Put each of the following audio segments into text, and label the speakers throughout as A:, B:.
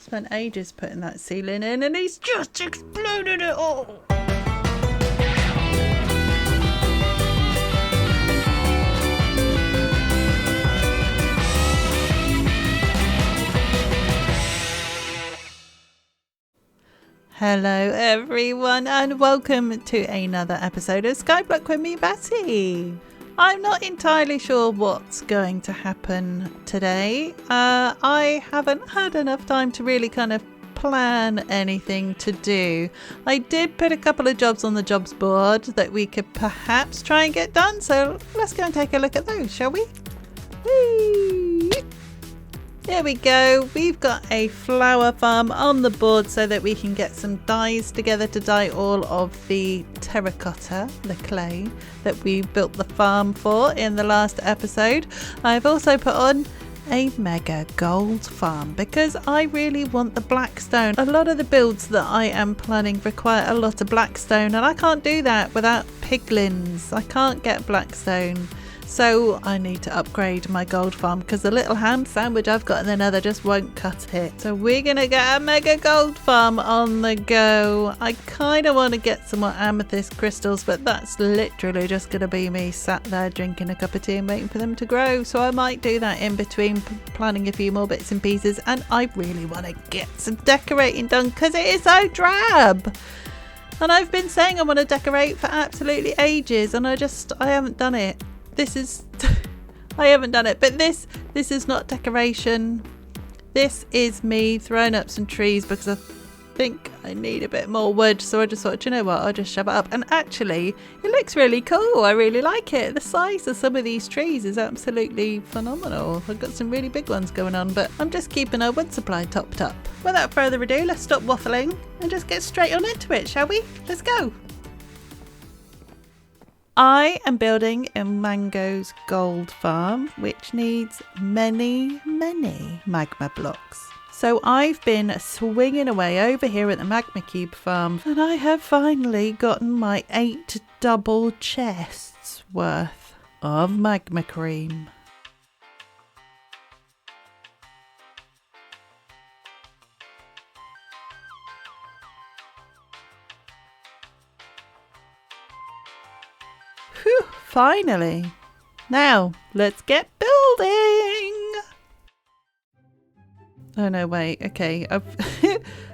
A: Spent ages putting that ceiling in and he's just exploded it all. Hello everyone and welcome to another episode of Skyblock with me, Batty. I'm not entirely sure what's going to happen today. I haven't had enough time to really kind of plan anything to do. I did put a couple of jobs on the jobs board that we could perhaps try and get done, so let's go and take a look at those, shall we? Whee! There we go. We've got a flower farm on the board so that we can get some dyes together to dye all of the terracotta, the clay, that we built the farm for in the last episode. I've also put on a mega gold farm because I really want the blackstone. A lot of the builds that I am planning require a lot of blackstone and I can't do that without piglins. I can't get blackstone. So I need to upgrade my gold farm because the little ham sandwich I've got in the Nether just won't cut it. So we're going to get a mega gold farm on the go. I kind of want to get some more amethyst crystals, but that's literally just going to be me sat there drinking a cup of tea and waiting for them to grow. So I might do that in between, planning a few more bits and pieces. And I really want to get some decorating done because it is so drab. And I've been saying I want to decorate for absolutely ages and I haven't done it. I haven't done it, but this is not decoration. This is me throwing up some trees because I think I need a bit more wood. So I just thought, do you know what, I'll just shove it up. And actually, it looks really cool. I really like it. The size of some of these trees is absolutely phenomenal. I've got some really big ones going on, but I'm just keeping our wood supply topped up. Without further ado, let's stop waffling and just get straight on into it, shall we? Let's go. I am building a mangoes gold farm, which needs many magma blocks. So I've been swinging away over here at the magma cube farm and I have finally gotten my 8 double chests worth of magma cream. Whew, finally. Now, let's get building. Oh no, wait. Okay.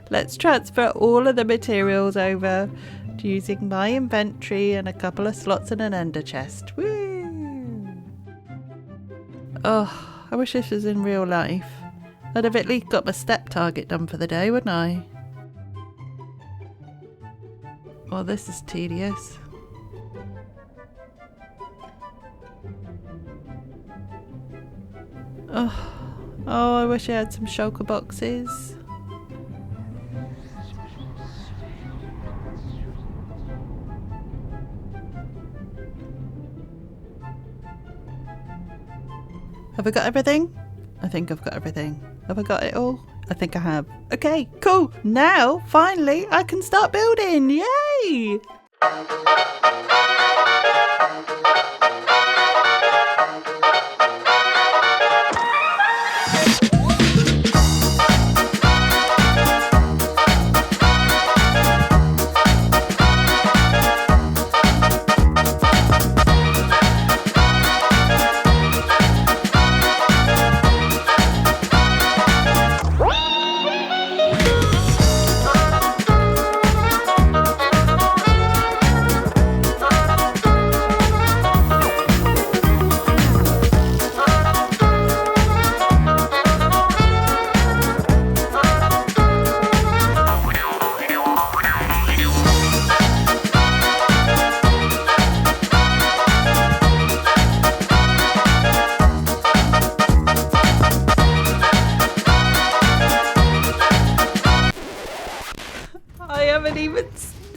A: Let's transfer all of the materials over to using my inventory and a couple of slots and an ender chest. Woo! Oh, I wish this was in real life. I'd have at least got my step target done for the day, wouldn't I? Well, this is tedious. Oh, I wish I had some shulker boxes. Have I got everything? I think I've got everything. Have I got it all? I think I have. Okay, cool. Now, finally, I can start building. Yay!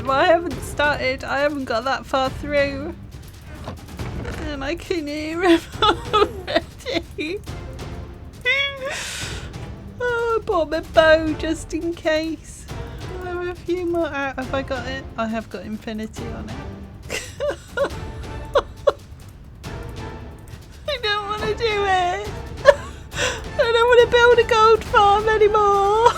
A: I haven't started. I haven't got that far through. And I can hear him already. Oh, I bought my bow just in case. I have a few more out. Have I got it? I have got infinity on it. I don't want to do it. I don't want to build a gold farm anymore.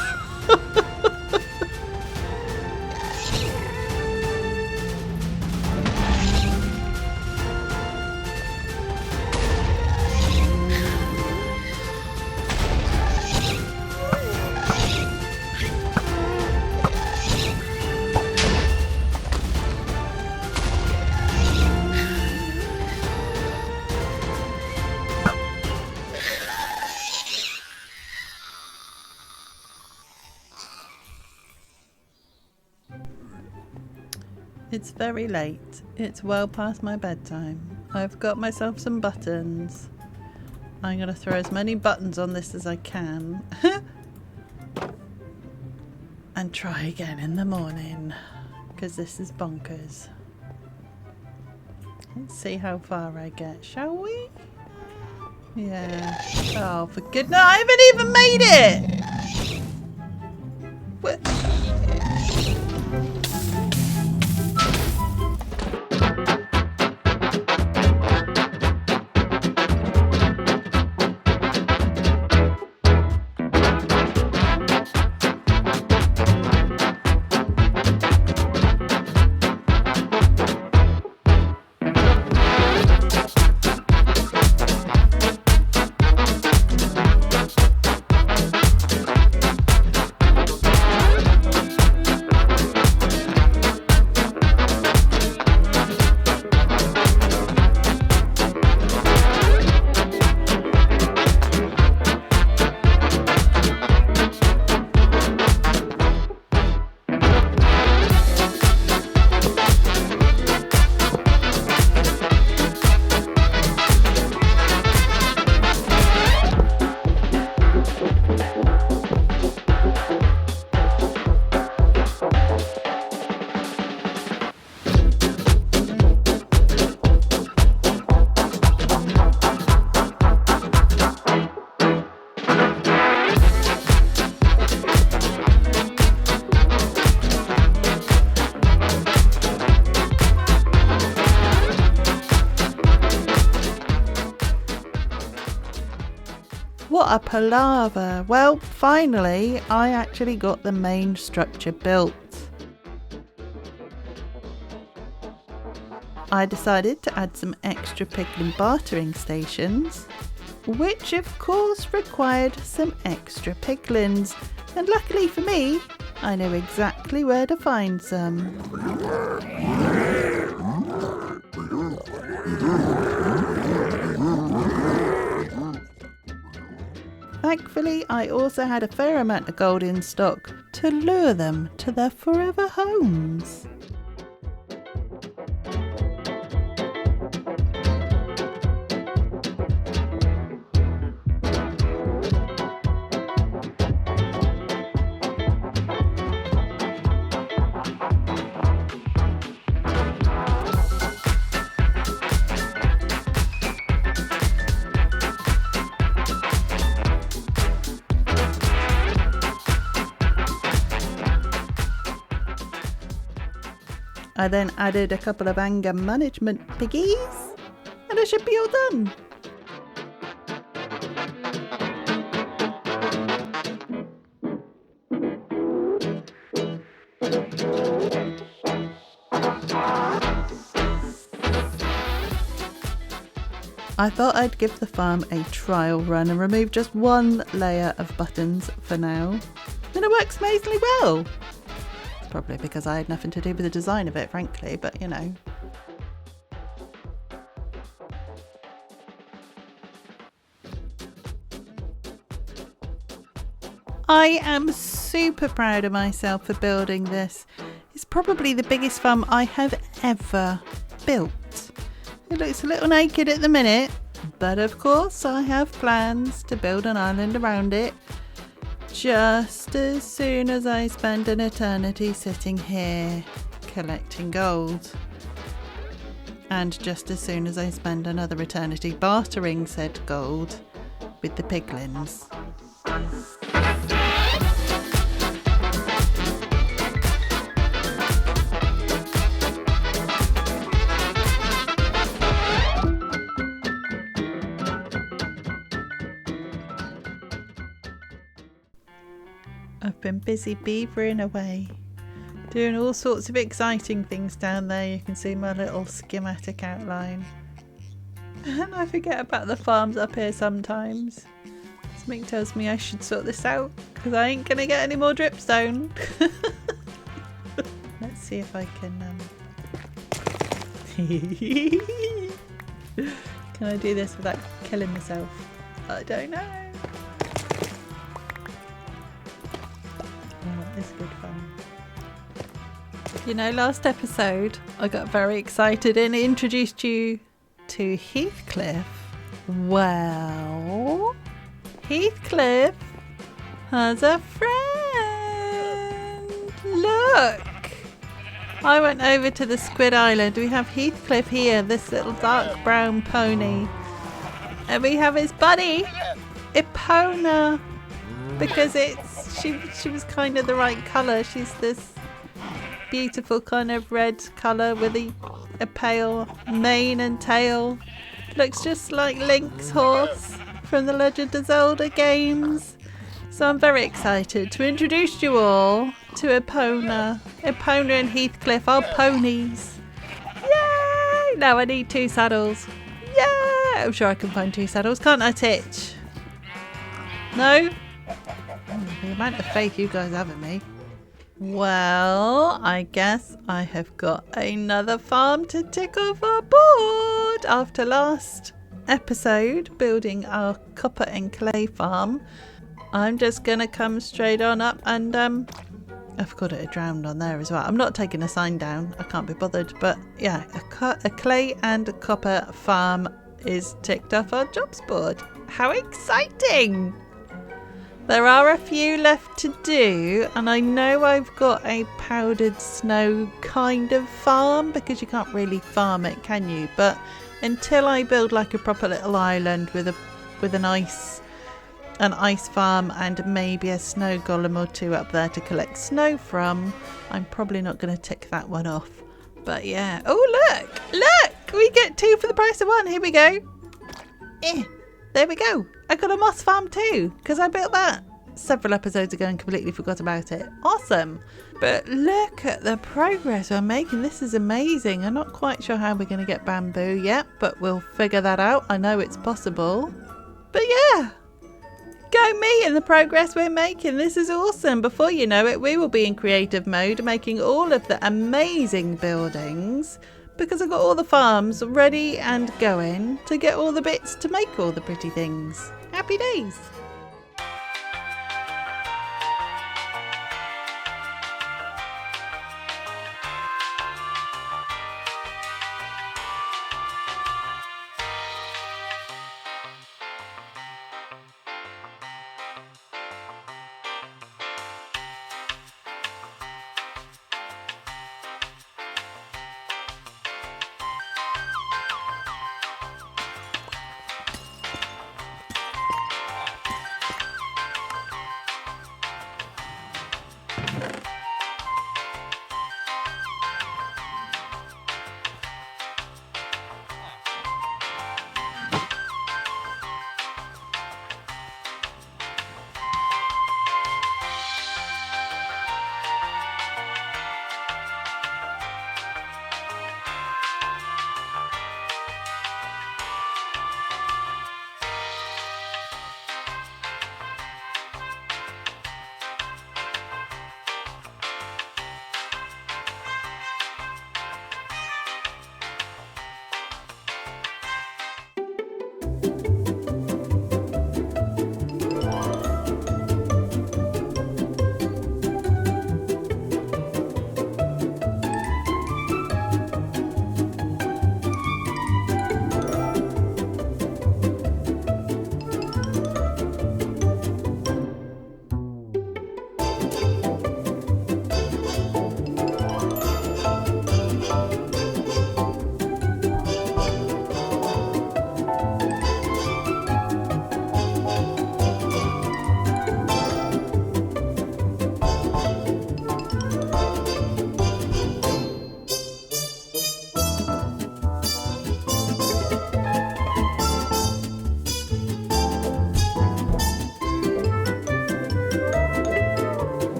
A: It's very late. It's well past my bedtime. I've got myself some buttons. I'm going to throw as many buttons on this as I can. And try again in the morning. Because this is bonkers. Let's see how far I get, shall we? Yeah. Oh, for goodness, I haven't even made it! What? What a palaver. Well, finally, I actually got the main structure built. I decided to add some extra piglin bartering stations, which of course required some extra piglins, and luckily for me, I know exactly where to find some. Thankfully, I also had a fair amount of gold in stock to lure them to their forever homes. I then added a couple of anger management piggies, and I should be all done. I thought I'd give the farm a trial run and remove just one layer of buttons for now, and it works amazingly well. Probably because I had nothing to do with the design of it, frankly, but you know. I am super proud of myself for building this. It's probably the biggest farm I have ever built. It looks a little naked at the minute, but of course I have plans to build an island around it. Just as soon as I spend an eternity sitting here collecting gold. And just as soon as I spend another eternity bartering said gold with the piglins. I've been busy beavering away, doing all sorts of exciting things down there. You can see my little schematic outline. And I forget about the farms up here sometimes. Something tells me I should sort this out, because I ain't going to get any more dripstone. Let's see if I can... Can I do this without killing myself? I don't know. Oh, it's good fun. You know, last episode I got very excited and introduced you to Heathcliff. Well, Heathcliff has a friend. Look! I went over to the Squid Island. We have Heathcliff here, this little dark brown pony. And we have his buddy, Epona. Because she was kind of the right colour. She's this beautiful kind of red colour with a pale mane and tail. Looks just like Link's horse from the Legend of Zelda games. So I'm very excited to introduce you all to Epona. Epona and Heathcliff are ponies. Yay! Now I need 2 saddles. Yay! I'm sure I can find 2 saddles. Can't I, Titch? No? The amount of faith you guys have in me. Well, I guess I have got another farm to tick off our board. After last episode, building our copper and clay farm, I'm just going to come straight on up and, I've got it drowned on there as well. I'm not taking a sign down. I can't be bothered. But yeah, a clay and a copper farm is ticked off our jobs board. How exciting! There are a few left to do, and I know I've got a powdered snow kind of farm because you can't really farm it, can you? But until I build like a proper little island with an ice farm and maybe a snow golem or 2 up there to collect snow from, I'm probably not going to tick that one off. But yeah. Oh, look! We get 2 for the price of 1. Here we go. There we go. I got a moss farm too, because I built that several episodes ago and completely forgot about it. Awesome. But look at the progress we're making. This is amazing. I'm not quite sure how we're going to get bamboo yet, but we'll figure that out. I know it's possible. But yeah, go me and the progress we're making. This is awesome. Before you know it, we will be in creative mode making all of the amazing buildings, because I've got all the farms ready and going to get all the bits to make all the pretty things. Happy days!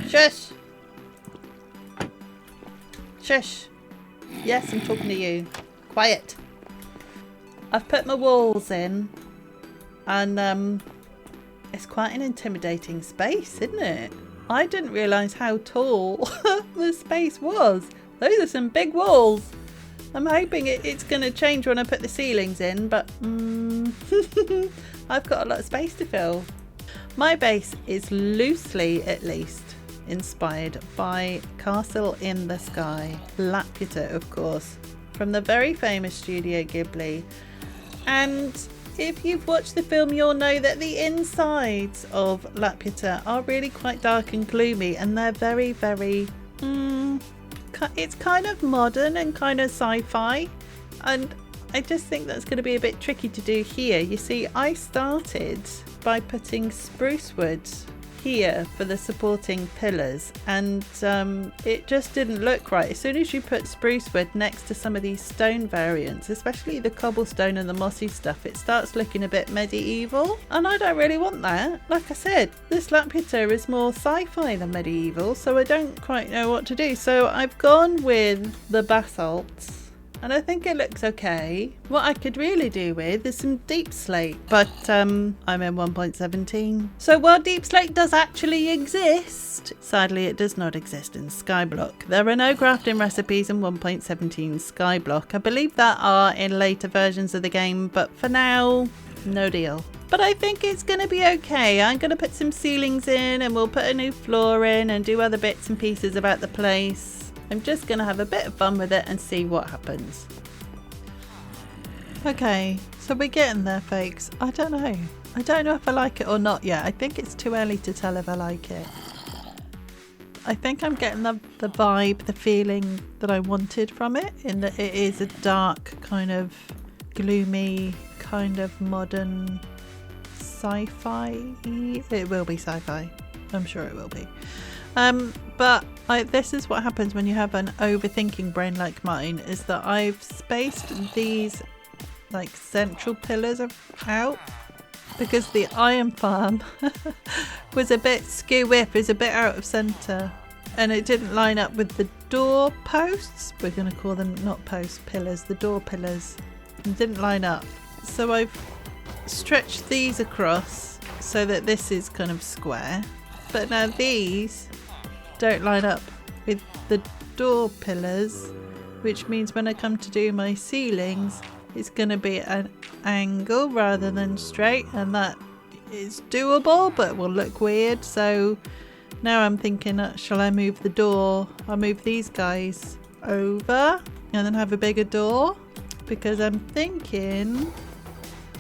A: Shush! Shush! Yes, I'm talking to you. Quiet! I've put my walls in, and it's quite an intimidating space, isn't it? I didn't realise how tall the space was. Those are some big walls. I'm hoping it's going to change when I put the ceilings in, but I've got a lot of space to fill. My base is loosely, at least, inspired by Castle in the Sky, Laputa, of course, from the very famous Studio Ghibli. And if you've watched the film, you'll know that the insides of Laputa are really quite dark and gloomy, and they're very, very it's kind of modern and kind of sci-fi, and I just think that's going to be a bit tricky to do here. You see, I started by putting spruce wood here for the supporting pillars, and it just didn't look right. As soon as you put spruce wood next to some of these stone variants, especially the cobblestone and the mossy stuff, it starts looking a bit medieval, and I don't really want that. Like I said, this Laputa is more sci-fi than medieval, so I don't quite know what to do. So I've gone with the basalt, and I think it looks okay. What I could really do with is some deep slate, but I'm in 1.17. So while deep slate does actually exist, sadly it does not exist in Skyblock. There are no crafting recipes in 1.17 Skyblock. I believe there are in later versions of the game, but for now, no deal. But I think it's going to be okay. I'm going to put some ceilings in, and we'll put a new floor in and do other bits and pieces about the place. I'm just going to have a bit of fun with it and see what happens. Okay, so we're getting there, folks. I don't know. I don't know if I like it or not yet. I think it's too early to tell if I like it. I think I'm getting the vibe, the feeling that I wanted from it, in that it is a dark, kind of gloomy, kind of modern sci-fi. It will be sci-fi. I'm sure it will be. But this is what happens when you have an overthinking brain like mine, is that I've spaced these like central pillars out because the iron farm was a bit skew-whiff, is a bit out of centre, and it didn't line up with the door posts. We're going to call them not posts, pillars, the door pillars. It didn't line up. So I've stretched these across so that this is kind of square, but now these don't line up with the door pillars, which means when I come to do my ceilings, it's going to be an angle rather than straight, and that is doable but will look weird. So now I'm thinking, shall I move the door? I'll move these guys over and then have a bigger door, because I'm thinking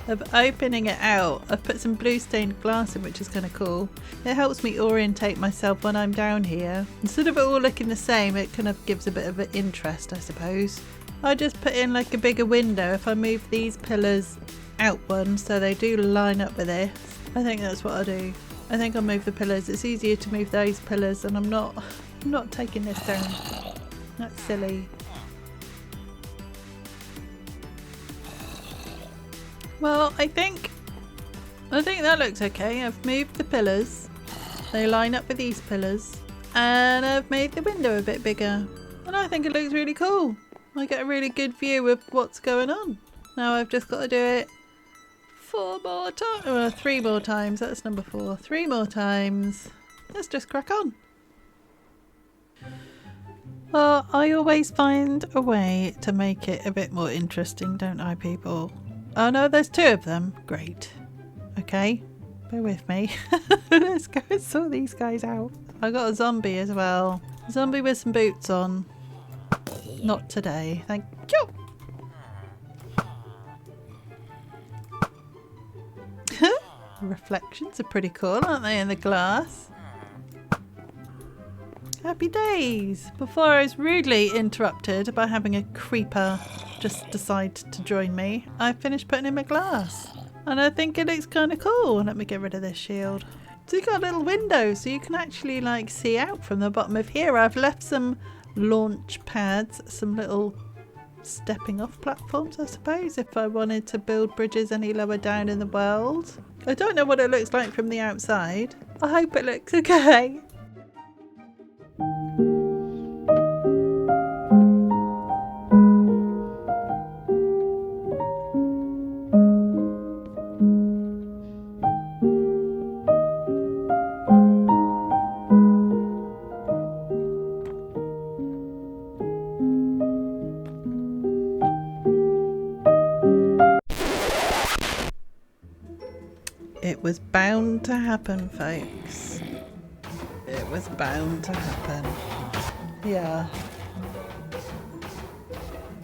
A: of opening it out. I've put some blue stained glass in, which is kind of cool. It helps me orientate myself when I'm down here. Instead of it all looking the same, it kind of gives a bit of an interest, I suppose. I just put in like a bigger window if I move these pillars out one, so they do line up with this. I think that's what I'll do. I think I'll move the pillars. It's easier to move those pillars, and I'm not taking this down. That's silly. Well, I think that looks okay. I've moved the pillars. They line up with these pillars. And I've made the window a bit bigger. And I think it looks really cool. I get a really good view of what's going on. Now I've just got to do it 4 more times. Well, 3 more times. That's number 4. 3 more times. Let's just crack on. Well, I always find a way to make it a bit more interesting, don't I, people? Oh no, there's 2 of them. Great. Okay, bear with me. Let's go and sort these guys out. I got a zombie as well. Zombie with some boots on. Not today, thank you. Reflections are pretty cool, aren't they, in the glass? Happy days. Before I was rudely interrupted by having a creeper just decide to join me, I finished putting in my glass, and I think it looks kind of cool. Let me get rid of this shield. So you've got a little window so you can actually like see out from the bottom of here. I've left some launch pads, some little stepping off platforms, I suppose, if I wanted to build bridges any lower down in the world. I don't know what it looks like from the outside. I hope it looks okay. It was bound to happen, folks. It was bound to happen. Yeah.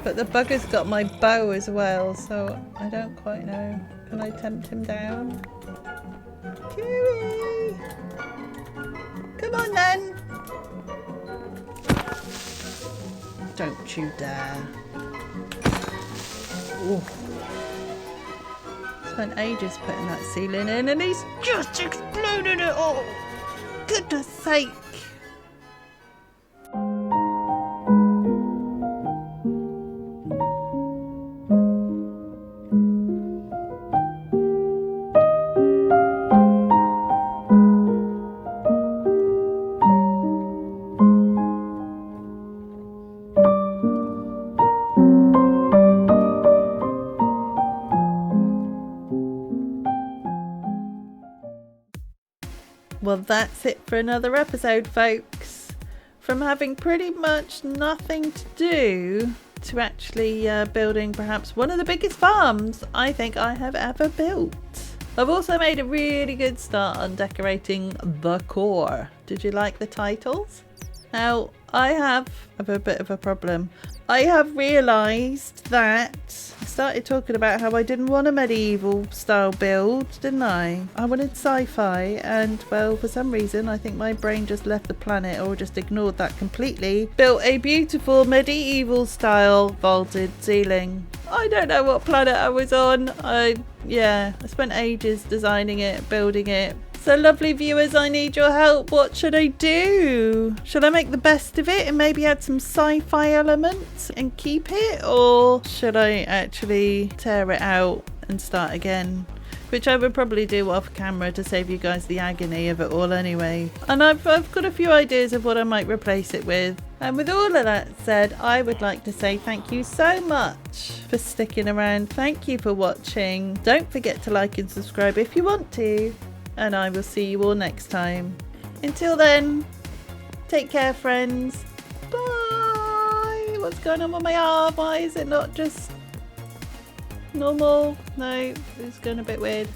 A: But the bugger's got my bow as well, so I don't quite know. Can I tempt him down? Kiwi! Come on then! Don't you dare. Ooh. Spent ages putting that ceiling in and he's just exploded it all. Goodness sake. Well, that's it for another episode, folks. From having pretty much nothing to do to actually building perhaps one of the biggest farms I think I have ever built. I've also made a really good start on decorating the core. Did you like the titles? Now, I have a bit of a problem. I have realised that I started talking about how I didn't want a medieval style build, didn't I? I wanted sci-fi, and well, for some reason I think my brain just left the planet or just ignored that completely. Built a beautiful medieval style vaulted ceiling. I don't know what planet I was on. I spent ages designing it, building it. So lovely viewers, I need your help. What should I do? Should I make the best of it and maybe add some sci-fi elements and keep it? Or should I actually tear it out and start again? Which I would probably do off camera to save you guys the agony of it all anyway. And I've got a few ideas of what I might replace it with. And with all of that said, I would like to say thank you so much for sticking around. Thank you for watching. Don't forget to like and subscribe if you want to. And I will see you all next time. Until then, take care, friends. Bye. What's going on with my arm? Why is it not just normal? No, it's going a bit weird.